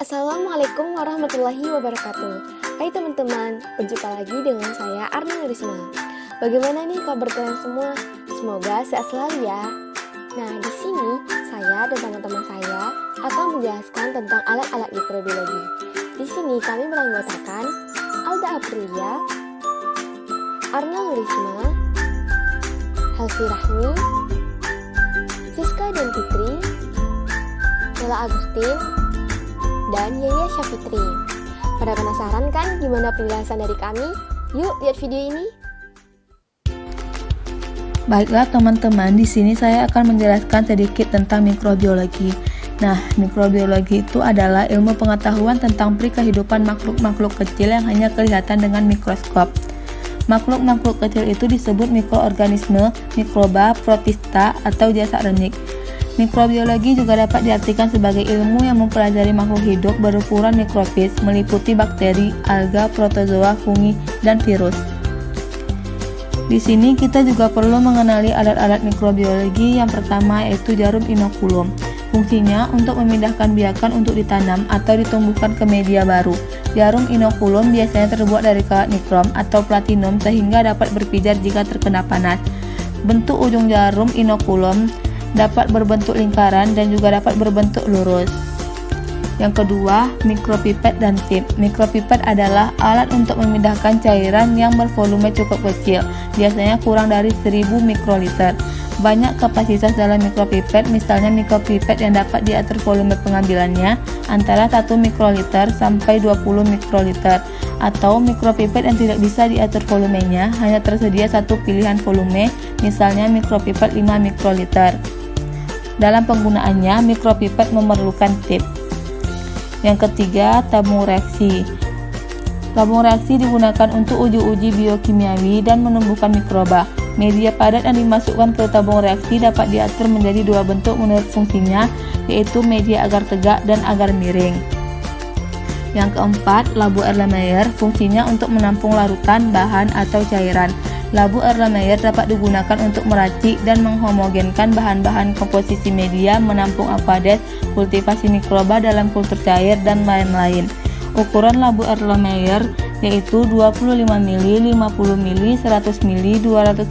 Assalamualaikum warahmatullahi wabarakatuh. Hai teman-teman, berjumpa lagi dengan saya Arna Risma. Bagaimana nih kabar kalian semua? Semoga sehat selalu ya. Nah, di sini saya dan teman-teman saya akan menjelaskan tentang alat-alat mikrobiologi. Di sini kami beranggotakan Alda Aprilia, Arna Risma, Helvi Rahmi, Siska dan Fitri, Nela Agustin, dan Yaya Syafitri. Pada penasaran kan gimana penjelasan dari kami? Yuk lihat video ini. Baiklah teman-teman, di sini saya akan menjelaskan sedikit tentang mikrobiologi. Nah, mikrobiologi itu adalah ilmu pengetahuan tentang kehidupan makhluk-makhluk kecil yang hanya kelihatan dengan mikroskop. Makhluk-makhluk kecil itu disebut mikroorganisme, mikroba, protista, atau jasad renik. Mikrobiologi juga dapat diartikan sebagai ilmu yang mempelajari makhluk hidup berukuran mikrobis, meliputi bakteri, alga, protozoa, fungi, dan virus. Di sini kita juga perlu mengenali alat-alat mikrobiologi. Yang pertama yaitu jarum inokulum. Fungsinya untuk memindahkan biakan untuk ditanam atau ditumbuhkan ke media baru. Jarum inokulum biasanya terbuat dari kawat nikrom atau platinum sehingga dapat berpijar jika terkena panas. Bentuk ujung jarum inokulum dapat berbentuk lingkaran dan juga dapat berbentuk lurus. Yang kedua, mikropipet dan tip. Mikropipet adalah alat untuk memindahkan cairan yang bervolume cukup kecil, biasanya kurang dari 1000 mikroliter. Banyak kapasitas dalam mikropipet, misalnya mikropipet yang dapat diatur volume pengambilannya antara 1 mikroliter sampai 20 mikroliter, atau mikropipet yang tidak bisa diatur volumenya, hanya tersedia satu pilihan volume, misalnya mikropipet 5 mikroliter. Dalam penggunaannya, mikropipet memerlukan tip. Yang ketiga, tabung reaksi. Tabung reaksi digunakan untuk uji-uji biokimiawi dan menumbuhkan mikroba. Media padat yang dimasukkan ke tabung reaksi dapat diatur menjadi dua bentuk menurut fungsinya, yaitu media agar tegak dan agar miring. Yang keempat, labu Erlenmeyer. Fungsinya untuk menampung larutan, bahan, atau cairan. Labu Erlenmeyer dapat digunakan untuk meracik dan menghomogenkan bahan-bahan komposisi media, menampung aqueous, kultivasi mikroba dalam kultur cair, dan lain-lain. Ukuran labu Erlenmeyer yaitu 25 ml, 50 ml, 100 ml, 250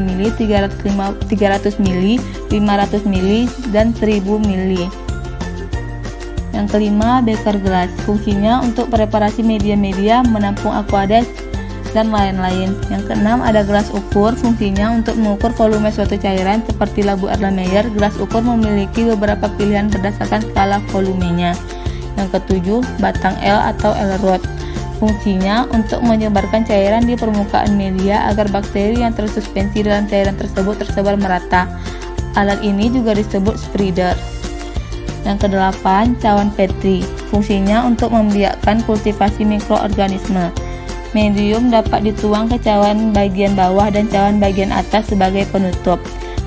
ml, 300 ml, 500 ml, dan 1000 ml. Yang kelima, beker gelas. Fungsinya untuk preparasi media-media, menampung aqueous, dan lain-lain. Yang keenam, ada gelas ukur. Fungsinya untuk mengukur volume suatu cairan. Seperti labu Erlenmeyer, gelas ukur memiliki beberapa pilihan berdasarkan skala volumenya. Yang ketujuh, batang L atau L-rod. Fungsinya untuk menyebarkan cairan di permukaan media agar bakteri yang tersuspensi dalam cairan tersebut tersebar merata. Alat ini juga disebut spreader. Yang kedelapan, cawan Petri. Fungsinya untuk membiakkan kultivasi mikroorganisme. Medium dapat dituang ke cawan bagian bawah dan cawan bagian atas sebagai penutup.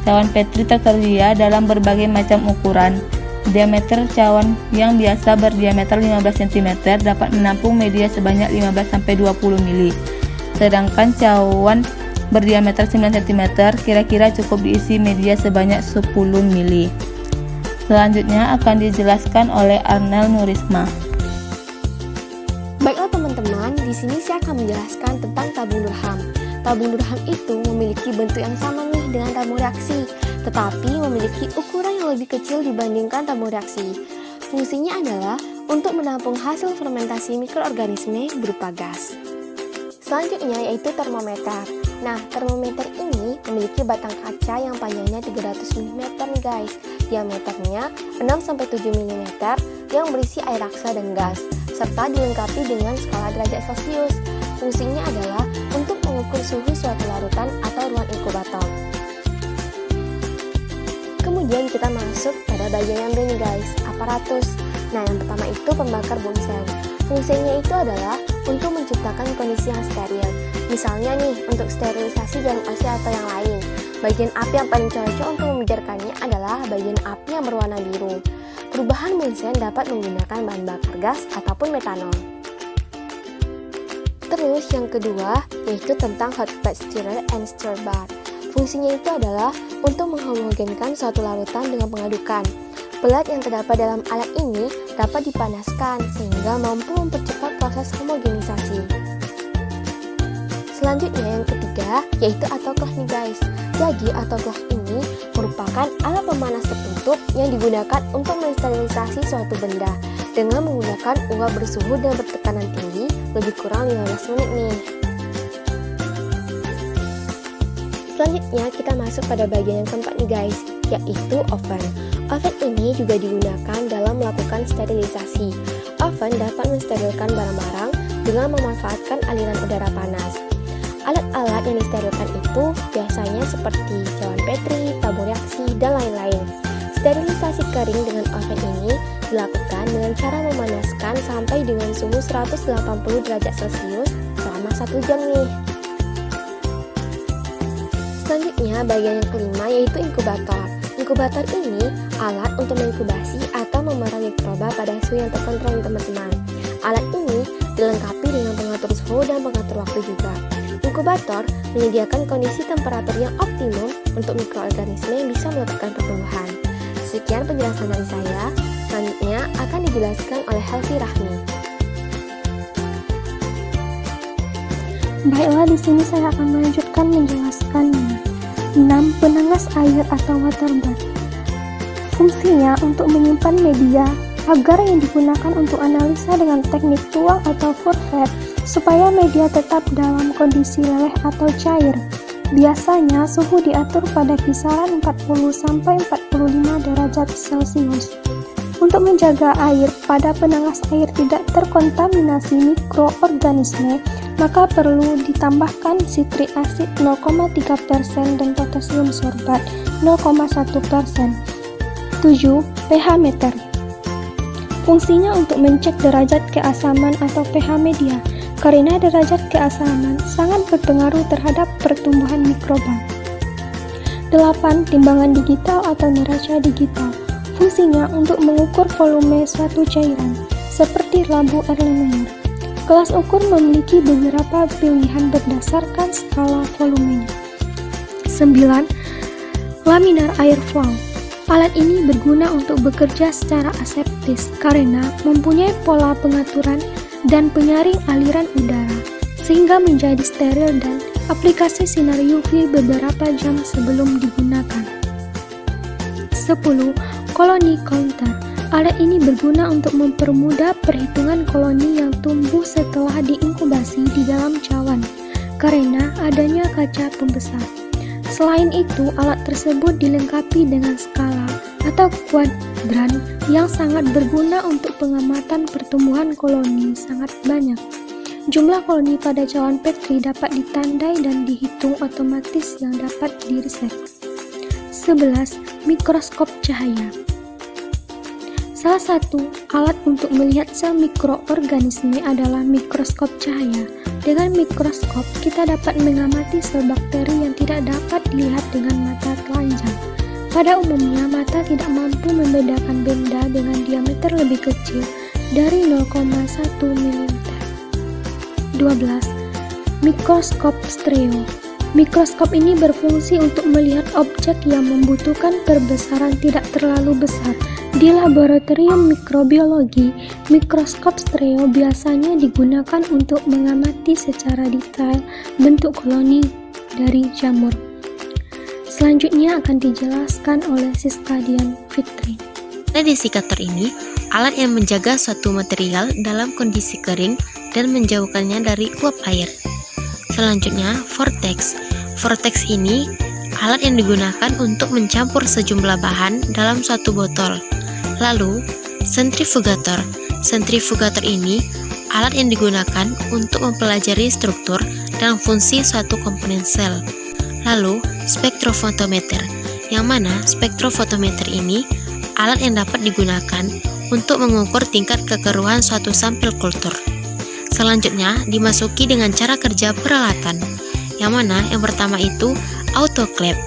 Cawan Petri tersedia dalam berbagai macam ukuran. Diameter cawan yang biasa berdiameter 15 cm dapat menampung media sebanyak 15-20 ml. Sedangkan cawan berdiameter 9 cm kira-kira cukup diisi media sebanyak 10 ml. Selanjutnya akan dijelaskan oleh Arnel Nurisma. Baiklah teman-teman, di sini saya akan menjelaskan tentang tabung Durham. Tabung Durham itu memiliki bentuk yang sama nih dengan tabung reaksi, tetapi memiliki ukuran yang lebih kecil dibandingkan tabung reaksi. Fungsinya adalah untuk menampung hasil fermentasi mikroorganisme berupa gas. Selanjutnya yaitu termometer. Nah, termometer ini memiliki batang kaca yang panjangnya 300 mm nih guys. Diameternya 6-7 mm yang berisi air raksa dan gas, serta dilengkapi dengan skala derajat Celcius. Fungsinya adalah untuk mengukur suhu suatu larutan atau ruang inkubator. Kemudian kita masuk pada bagian yang lain guys, aparatus. Nah, yang pertama itu pembakar bunsen. Fungsinya itu adalah untuk menciptakan kondisi yang steril. Misalnya nih, untuk sterilisasi jarum AC atau yang lain. Bagian api yang paling cocok untuk memujarkannya adalah bagian api yang berwarna biru. Perubahan bunsen dapat menggunakan bahan bakar gas ataupun metanol. Terus yang kedua yaitu tentang hot plate stirrer and stir bar. Fungsinya itu adalah untuk menghomogenkan suatu larutan dengan pengadukan. Pelat yang terdapat dalam alat ini dapat dipanaskan sehingga mampu mempercepat proses homogenisasi. Selanjutnya yang ketiga yaitu autoclave nih guys. Jadi autoclave ini merupakan alat pemanas tertutup yang digunakan untuk mensterilisasi suatu benda dengan menggunakan uap bersuhu dan bertekanan tinggi lebih kurang 15 menit nih. Selanjutnya kita masuk pada bagian yang keempat nih guys, yaitu oven. Oven ini juga digunakan dalam melakukan sterilisasi. Oven dapat mensterilkan barang-barang dengan memanfaatkan aliran udara panas. Alat-alat yang disterilkan itu biasanya seperti cawan petri, tabung reaksi, dan lain-lain. Sterilisasi kering dengan oven ini dilakukan dengan cara memanaskan sampai dengan suhu 180 derajat Celcius selama 1 jam nih. Selanjutnya bagian yang kelima yaitu inkubator. Inkubator ini alat untuk menginkubasi atau memerah mikroba pada suhu yang terkontrol nih teman-teman. Alat ini dilengkapi dengan pengatur suhu dan pengatur waktu juga. Inkubator menyediakan kondisi temperatur yang optimum untuk mikroorganisme yang bisa melakukan pertumbuhan. Sekian penjelasan dari saya, selanjutnya akan dijelaskan oleh Helvi Rahmi. Baiklah, di sini saya akan melanjutkan menjelaskannya. 6. Penangas air atau water bath. Fungsinya untuk menyimpan media agar yang digunakan untuk analisa dengan teknik tuang atau furfet supaya media tetap dalam kondisi leleh atau cair. Biasanya suhu diatur pada kisaran 40-45 derajat Celcius. Untuk menjaga air pada penangas air tidak terkontaminasi mikroorganisme, maka perlu ditambahkan sitrik asid 0,3% dan potasium sorbat 0,1%. 7. pH meter. Fungsinya untuk mencek derajat keasaman atau pH media, karena derajat keasaman sangat berpengaruh terhadap pertumbuhan mikroba. 8. Timbangan digital atau neraca digital. Fungsinya untuk mengukur volume suatu cairan, seperti labu Erlenmeyer. Kelas ukur memiliki beberapa pilihan berdasarkan skala volumenya. 9. Laminar air flow. Alat ini berguna untuk bekerja secara aseptis karena mempunyai pola pengaturan dan penyaring aliran udara, sehingga menjadi steril dan aplikasi sinar UV beberapa jam sebelum digunakan. 10. Koloni counter. Alat ini berguna untuk mempermudah perhitungan koloni yang tumbuh setelah diinkubasi di dalam cawan, karena adanya kaca pembesar. Selain itu, alat tersebut dilengkapi dengan skala atau kuadran yang sangat berguna untuk pengamatan pertumbuhan koloni sangat banyak. Jumlah koloni pada cawan petri dapat ditandai dan dihitung otomatis yang dapat diriset. 11. Mikroskop cahaya. Salah satu alat untuk melihat sel mikroorganisme adalah mikroskop cahaya. Dengan mikroskop, kita dapat mengamati sel bakteri yang tidak dapat dilihat dengan mata telanjang. Pada umumnya, mata tidak mampu membedakan benda dengan diameter lebih kecil dari 0,1 mm. 12. Mikroskop stereo. Mikroskop ini berfungsi untuk melihat objek yang membutuhkan perbesaran tidak terlalu besar. Di laboratorium mikrobiologi, mikroskop stereo biasanya digunakan untuk mengamati secara detail bentuk koloni dari jamur. Selanjutnya akan dijelaskan oleh Siska Dian Fitri. Desikator ini alat yang menjaga suatu material dalam kondisi kering dan menjauhkannya dari uap air. Selanjutnya, vortex. Vortex ini alat yang digunakan untuk mencampur sejumlah bahan dalam suatu botol. Lalu, sentrifugator. Sentrifugator ini alat yang digunakan untuk mempelajari struktur dan fungsi suatu komponen sel. Lalu, spektrofotometer, yang mana spektrofotometer ini alat yang dapat digunakan untuk mengukur tingkat kekeruhan suatu sampel kultur. Selanjutnya, dimasuki dengan cara kerja peralatan, yang mana yang pertama itu autoclave.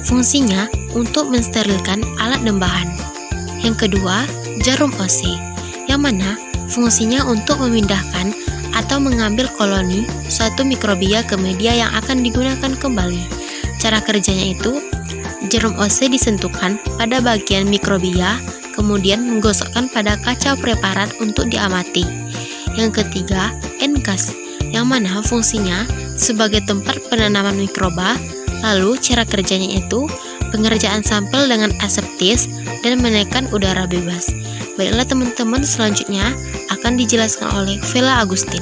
Fungsinya untuk mensterilkan alat dembahan. Yang kedua, jarum OC, yang mana fungsinya untuk memindahkan atau mengambil koloni suatu mikrobia ke media yang akan digunakan kembali. Cara kerjanya itu, jarum OC disentuhkan pada bagian mikrobia, kemudian menggosokkan pada kaca preparat untuk diamati. Yang ketiga, Enkas, yang mana fungsinya sebagai tempat penanaman mikroba. Lalu cara kerjanya itu pengerjaan sampel dengan aseptis dan menekan udara bebas. Baiklah teman-teman, selanjutnya akan dijelaskan oleh Vela Agustin.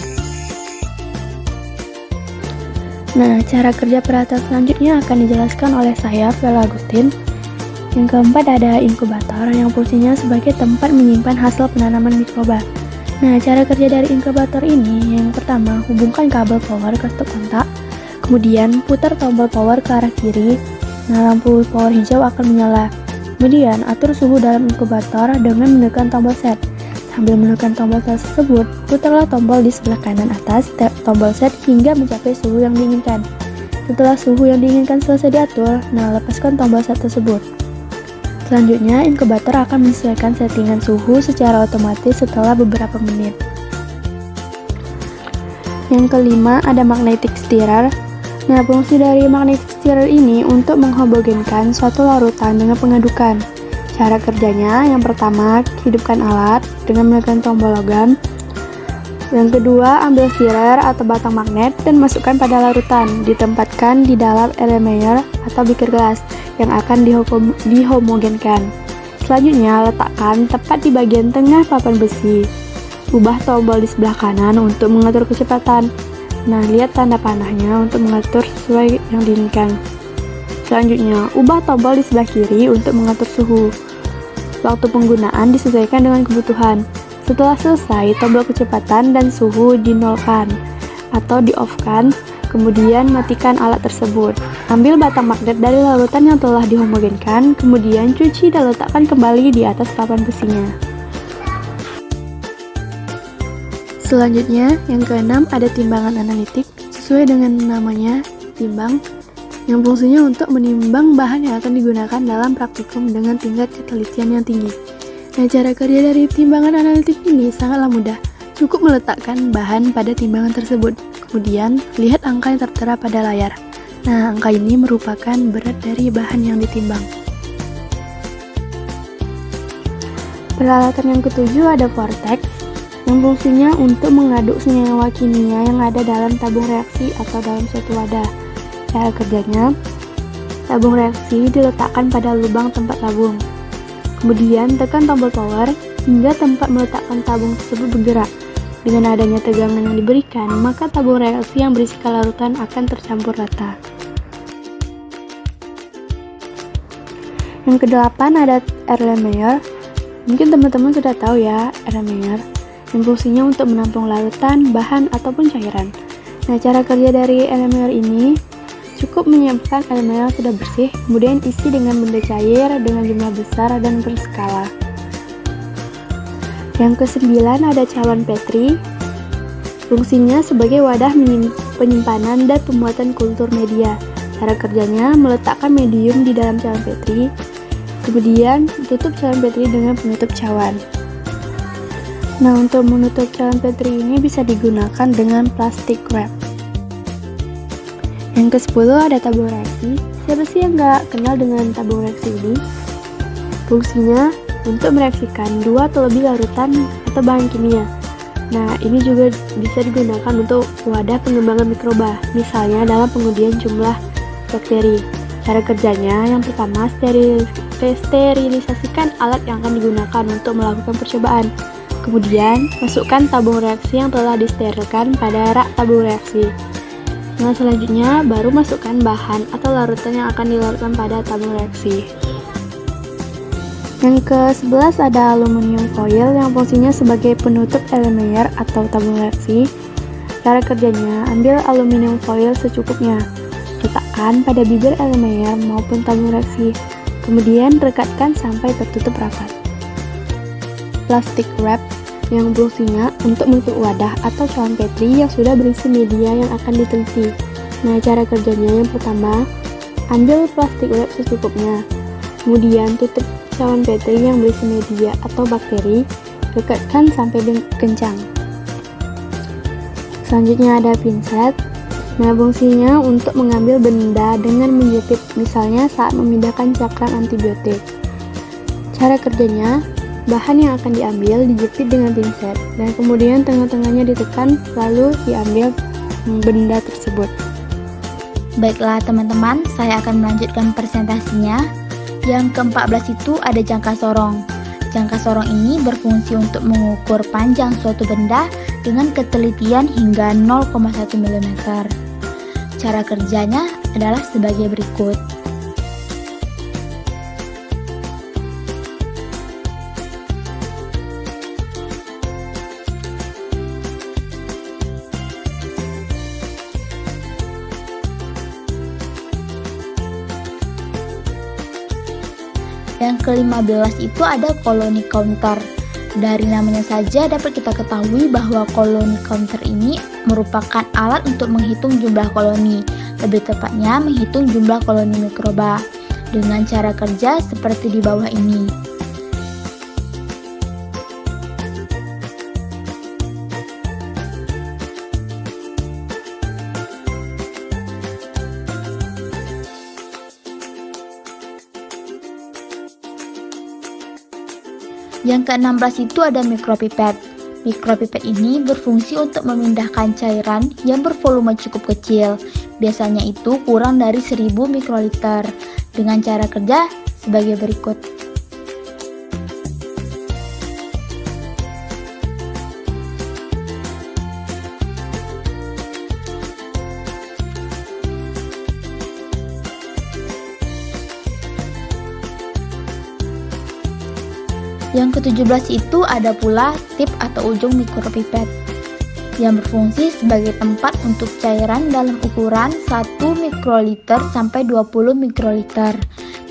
Nah, cara kerja peralatan selanjutnya akan dijelaskan oleh saya, Vela Agustin. Yang keempat ada inkubator yang fungsinya sebagai tempat menyimpan hasil penanaman mikroba. Nah, cara kerja dari inkubator ini yang pertama, hubungkan kabel power ke stop kontak, kemudian putar tombol power ke arah kiri. Nah, lampu power hijau akan menyala. Kemudian, atur suhu dalam inkubator dengan menekan tombol set. Sambil menekan tombol set tersebut, putarlah tombol di sebelah kanan atas tombol set hingga mencapai suhu yang diinginkan. Setelah suhu yang diinginkan selesai diatur, nah lepaskan tombol set tersebut. Selanjutnya, inkubator akan menyesuaikan settingan suhu secara otomatis setelah beberapa menit. Yang kelima, ada magnetic stirrer. Nah, fungsi dari magnetic stirrer ini untuk menghomogenkan suatu larutan dengan pengadukan. Cara kerjanya, yang pertama, hidupkan alat dengan menekan tombol logam. Yang kedua, ambil stirrer atau batang magnet dan masukkan pada larutan. Ditempatkan di dalam Erlenmeyer atau beaker gelas yang akan dihomogenkan. Selanjutnya, letakkan tepat di bagian tengah papan besi. Ubah tombol di sebelah kanan untuk mengatur kecepatan. Nah, lihat tanda panahnya untuk mengatur sesuai yang diinginkan. Selanjutnya, ubah tombol di sebelah kiri untuk mengatur suhu. Waktu penggunaan disesuaikan dengan kebutuhan. Setelah selesai, tombol kecepatan dan suhu dinolkan atau di-off-kan, kemudian matikan alat tersebut. Ambil batang magnet dari larutan yang telah dihomogenkan, kemudian cuci dan letakkan kembali di atas papan besinya. Selanjutnya, yang keenam ada timbangan analitik. Sesuai dengan namanya, timbang, yang fungsinya untuk menimbang bahan yang akan digunakan dalam praktikum dengan tingkat ketelitian yang tinggi. Nah, cara kerja dari timbangan analitik ini sangatlah mudah. Cukup meletakkan bahan pada timbangan tersebut. Kemudian, lihat angka yang tertera pada layar. Nah, angka ini merupakan berat dari bahan yang ditimbang. Peralatan yang ketujuh ada vortex, yang fungsinya untuk mengaduk senyawa kimia yang ada dalam tabung reaksi atau dalam suatu wadah. Cara kerjanya, tabung reaksi diletakkan pada lubang tempat tabung. Kemudian tekan tombol power hingga tempat meletakkan tabung tersebut bergerak. Dengan adanya tegangan yang diberikan, maka tabung reaksi yang berisi larutan akan tercampur rata. Yang kedelapan ada Erlenmeyer. Mungkin teman-teman sudah tahu ya Erlenmeyer, yang fungsinya untuk menampung larutan, bahan, ataupun cairan. Nah, cara kerja dari Erlenmeyer ini cukup menyiapkan Erlenmeyer yang sudah bersih, kemudian isi dengan benda cair dengan jumlah besar dan berskala. Yang kesembilan ada cawan Petri. Fungsinya sebagai wadah penyimpanan dan pembuatan kultur media. Cara kerjanya meletakkan medium di dalam cawan Petri, kemudian tutup cawan Petri dengan penutup cawan. Nah, untuk menutup cawan Petri ini bisa digunakan dengan plastik wrap. Yang ke-10 ada tabung reaksi. Siapa sih yang nggak kenal dengan tabung reaksi ini? Fungsinya untuk mereaksikan dua atau lebih larutan atau bahan kimia. Nah, ini juga bisa digunakan untuk wadah pengembangan mikroba, misalnya dalam pengujian jumlah bakteri. Cara kerjanya, yang pertama, sterilisasikan alat yang akan digunakan untuk melakukan percobaan. Kemudian, masukkan tabung reaksi yang telah disterilkan pada rak tabung reaksi. Nah, selanjutnya baru masukkan bahan atau larutan yang akan dilarutkan pada tabung reaksi. Yang ke-11 ada aluminium foil yang fungsinya sebagai penutup Erlenmeyer atau tabung reaksi. Cara kerjanya, ambil aluminium foil secukupnya. Letakkan pada bibir Erlenmeyer maupun tabung reaksi. Kemudian rekatkan sampai tertutup rapat. Plastik wrap yang fungsinya untuk menutup wadah atau cawan Petri yang sudah berisi media yang akan diteliti. Nah, cara kerjanya yang pertama, ambil plastik wrap secukupnya. Kemudian tutup cawan Petri yang berisi media atau bakteri, rekatkan sampai kencang. Selanjutnya ada pinset. Nah, fungsinya untuk mengambil benda dengan menjepit, misalnya saat memindahkan cakram antibiotik. Cara kerjanya, Bahan yang akan diambil dijepit dengan pinset dan kemudian tengah-tengahnya ditekan lalu diambil benda tersebut. Baiklah teman-teman, saya akan melanjutkan presentasinya. Yang ke-14 itu ada jangka sorong. Jangka sorong ini berfungsi untuk mengukur panjang suatu benda dengan ketelitian hingga 0,1 mm. Cara kerjanya adalah sebagai berikut. Yang ke-15 itu ada koloni counter. Dari namanya saja dapat kita ketahui bahwa koloni counter ini merupakan alat untuk menghitung jumlah koloni, lebih tepatnya menghitung jumlah koloni mikroba, dengan cara kerja seperti di bawah ini. Yang ke-16 itu ada mikropipet. Mikropipet ini berfungsi untuk memindahkan cairan yang bervolume cukup kecil. Biasanya itu kurang dari 1000 mikroliter. Dengan cara kerja sebagai berikut. Yang ke-17 itu ada pula tip atau ujung mikropipet yang berfungsi sebagai tempat untuk cairan dalam ukuran 1 mikroliter sampai 20 mikroliter.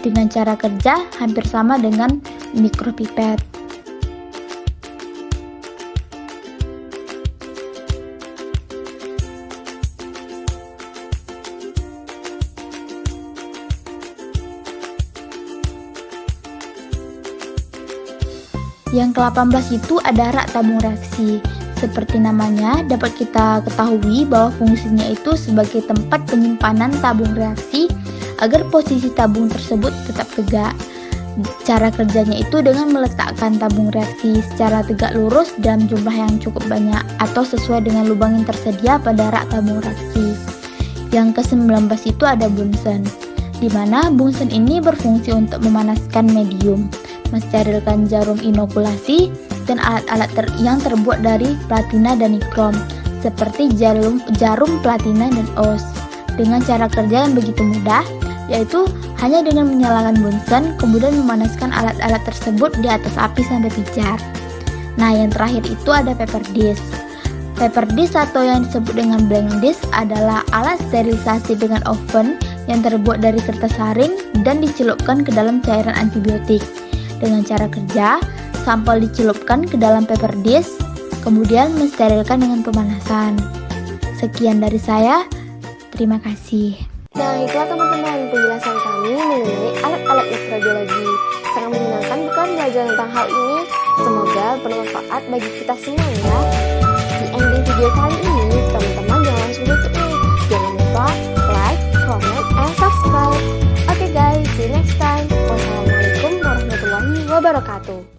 Dengan cara kerja hampir sama dengan mikropipet. Yang ke-18 itu ada rak tabung reaksi. Seperti namanya, dapat kita ketahui bahwa fungsinya itu sebagai tempat penyimpanan tabung reaksi agar posisi tabung tersebut tetap tegak. Cara kerjanya itu dengan meletakkan tabung reaksi secara tegak lurus dalam jumlah yang cukup banyak atau sesuai dengan lubang yang tersedia pada rak tabung reaksi. Yang ke-19 itu ada Bunsen, di mana Bunsen ini berfungsi untuk memanaskan medium, mensterilkan jarum inokulasi, dan alat-alat yang terbuat dari platina dan nikrom, seperti jarum platina dan os. Dengan cara kerja yang begitu mudah, yaitu hanya dengan menyalakan Bunsen, kemudian memanaskan alat-alat tersebut di atas api sampai pijar. Nah, yang terakhir itu ada paper dish. Paper dish atau yang disebut dengan blank dish adalah alat sterilisasi dengan oven yang terbuat dari kertas saring dan dicelupkan ke dalam cairan antibiotik. Dengan cara kerja, sampel dicelupkan ke dalam paper dish, kemudian mensterilkan dengan pemanasan. Sekian dari saya, terima kasih. Nah, itulah teman-teman penjelasan kami mengenai alat-alat mikrobiologi. Sangat menyenangkan bukan belajar tentang hal ini? Semoga bermanfaat bagi kita semua ya. Di ending video kali ini, teman-teman jangan langsung tutup nih. Jangan lupa like, comment, and subscribe. Oke guys, see you next time. Wassalamualaikum warahmatullahi wabarakatuh.